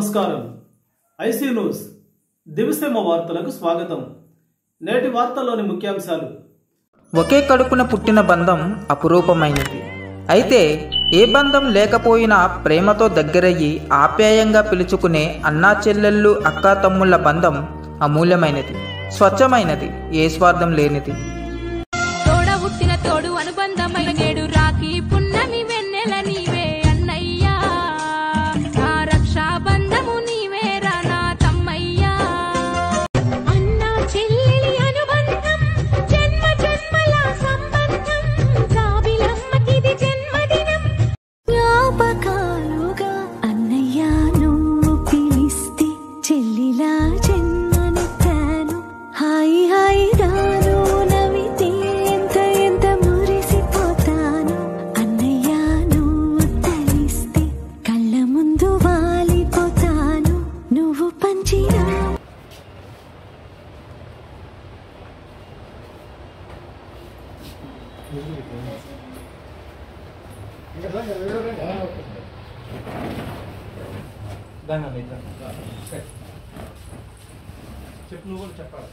నమస్కారం. IC news దివిసేమ వార్తలకు స్వాగతం. నేటి వార్తల్లోని ముఖ్యాంశాలు. ఒకే కడుపున పుట్టిన బంధం అపురూపమైనది. అయితే ఏ బంధం లేకపోయినా ప్రేమతో దగ్గరయ్యి ఆప్యాయంగా పిలుచుకునే అన్నా చెల్లెళ్ళు అక్కా తమ్ముళ్ళ బంధం అమూల్యమైనది, స్వచ్ఛమైనది, ఏ స్వార్థం లేనిది. తోడబుట్టిన తోడు అనుబంధమైన నేడు రాఖీ పున్నమి వెన్నెల నీవే అన్నయ్యా, నా రక్షా బంధము నీవేరా నా తమ్మయ్యా. అన్నా చెల్లెలి అనుబంధం జన్మ జన్మల సంబంధం, జాబిలమ్మకిది జన్మదినం. జ్ఞాపకాలుగా అన్నయ్యా నువ్వు పిలిస్తే చెల్లిలా జన్మనెత్తాను. హాయి హాయి రాను నవ్వితే ఎంత ఎంత మురిసిపోతాను. అన్నయ్యా నువ్వు తలిస్తే కళ్ళ ముందు వాలిపోతాను. నువ్వు పంచినా చెప్పు, నువ్వు కూడా చెప్పాలి.